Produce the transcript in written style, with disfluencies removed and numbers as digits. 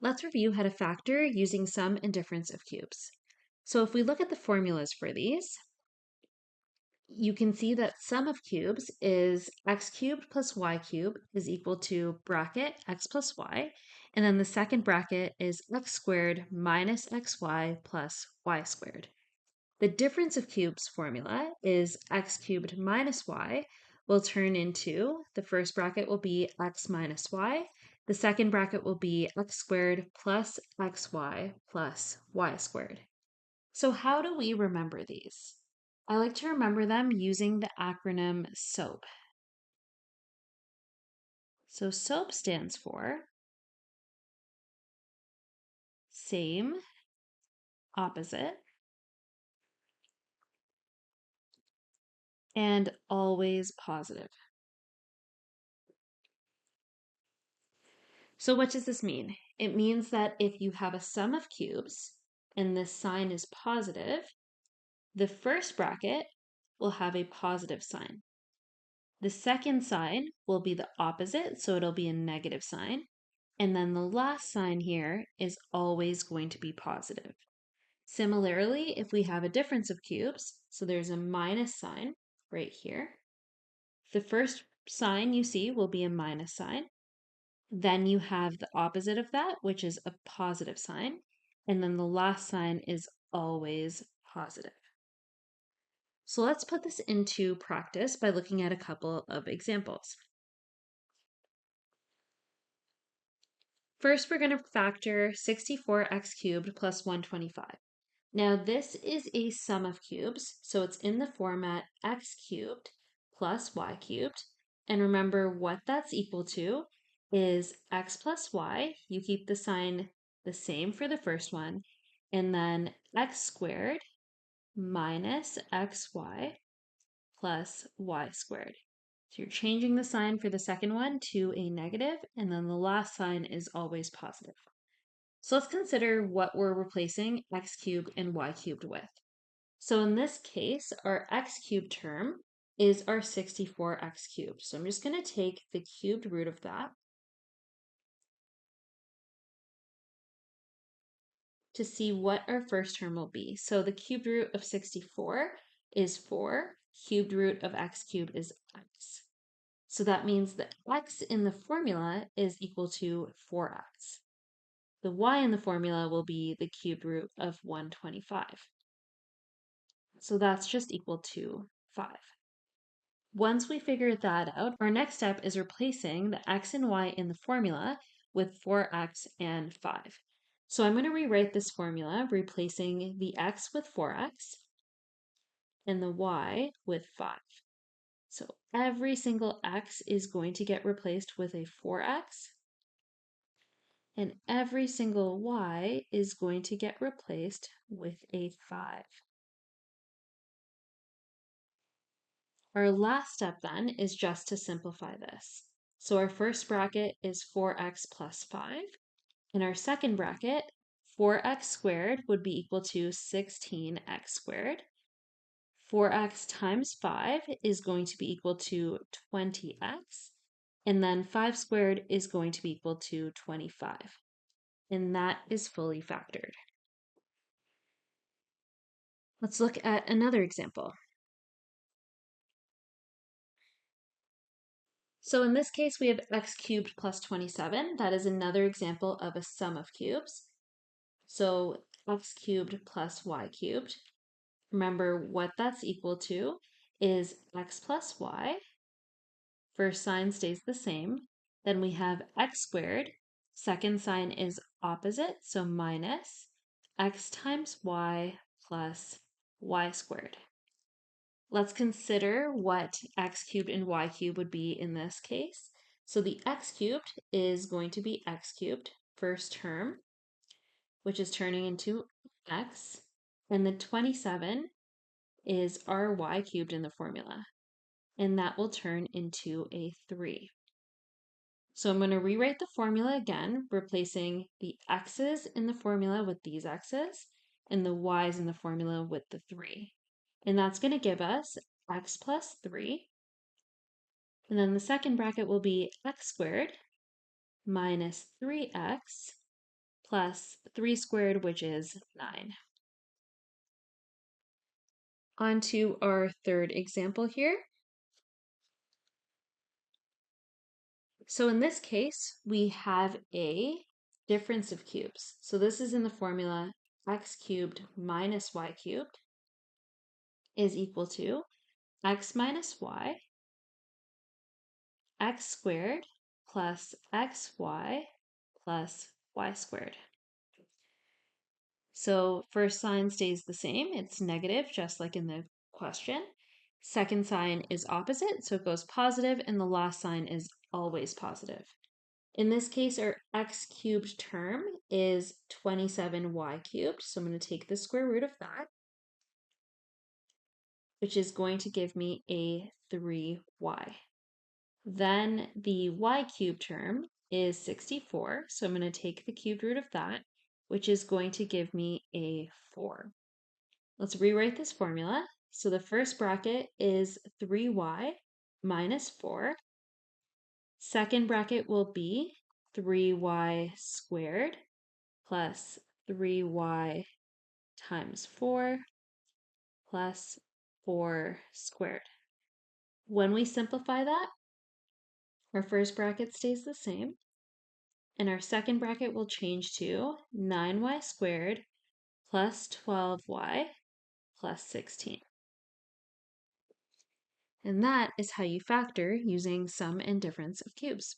let's review how to factor using sum and difference of cubes. So if we look at the formulas for these, you can see that sum of cubes is x cubed plus y cubed is equal to bracket x plus y, and then the second bracket is x squared minus xy plus y squared. The difference of cubes formula is x cubed minus y will turn into, the first bracket will be x minus y, the second bracket will be x squared plus xy plus y squared. So how do we remember these? I like to remember them using the acronym SOAP. So SOAP stands for same, opposite, and always positive. So what does this mean? It means that if you have a sum of cubes and this sign is positive, the first bracket will have a positive sign. The second sign will be the opposite, so it'll be a negative sign. And then the last sign here is always going to be positive. Similarly, if we have a difference of cubes, so there's a minus sign right here, the first sign you see will be a minus sign. Then you have the opposite of that, which is a positive sign. And then the last sign is always positive. So let's put this into practice by looking at a couple of examples. First, we're going to factor 64x cubed plus 125. Now, this is a sum of cubes, so it's in the format x cubed plus y cubed. And remember what that's equal to is x plus y. You keep the sign the same for the first one, and then x squared minus xy plus y squared. So you're changing the sign for the second one to a negative, and then the last sign is always positive. So let's consider what we're replacing x cubed and y cubed with. So in this case, our x cubed term is our 64x cubed. So I'm just going to take the cubed root of that to see what our first term will be. So the cubed root of 64 is 4. Cubed root of x cubed is x. So that means the x in the formula is equal to 4x. The y in the formula will be the cubed root of 125. So that's just equal to 5. Once we figure that out, our next step is replacing the x and y in the formula with 4x and 5. So I'm going to rewrite this formula, replacing the x with 4x and the y with 5. So every single x is going to get replaced with a 4x, and every single y is going to get replaced with a 5. Our last step then is just to simplify this. So our first bracket is 4x plus 5. In our second bracket, 4x squared would be equal to 16x squared. 4x times 5 is going to be equal to 20x. And then 5 squared is going to be equal to 25. And that is fully factored. Let's look at another example. So in this case, we have x cubed plus 27. That is another example of a sum of cubes. So x cubed plus y cubed. Remember what that's equal to is x plus y. First sign stays the same. Then we have x squared. Second sign is opposite, so minus x times y plus y squared. Let's consider what x cubed and y cubed would be in this case. So the x cubed is going to be x cubed, first term, which is turning into x, and the 27 is our y cubed in the formula, and that will turn into a 3. So I'm going to rewrite the formula again, replacing the x's in the formula with these x's, and the y's in the formula with the 3. And that's going to give us x plus 3. And then the second bracket will be x squared minus 3x plus 3 squared, which is 9. On to our third example here. So in this case, we have a difference of cubes. So this is in the formula x cubed minus y cubed is equal to x minus y, x squared plus xy plus y squared. So first sign stays the same. It's negative, just like in the question. Second sign is opposite, so it goes positive, and the last sign is always positive. In this case, our x cubed term is 27y cubed. So I'm going to take the square root of that, which is going to give me a 3y. Then the y cubed term is 64. So I'm going to take the cubed root of that, which is going to give me a 4. Let's rewrite this formula. So the first bracket is 3y minus 4. Second bracket will be 3y squared plus 3y times 4 plus 4 squared. When we simplify that, our first bracket stays the same, and our second bracket will change to 9y squared plus 12y plus 16. And that is how you factor using sum and difference of cubes.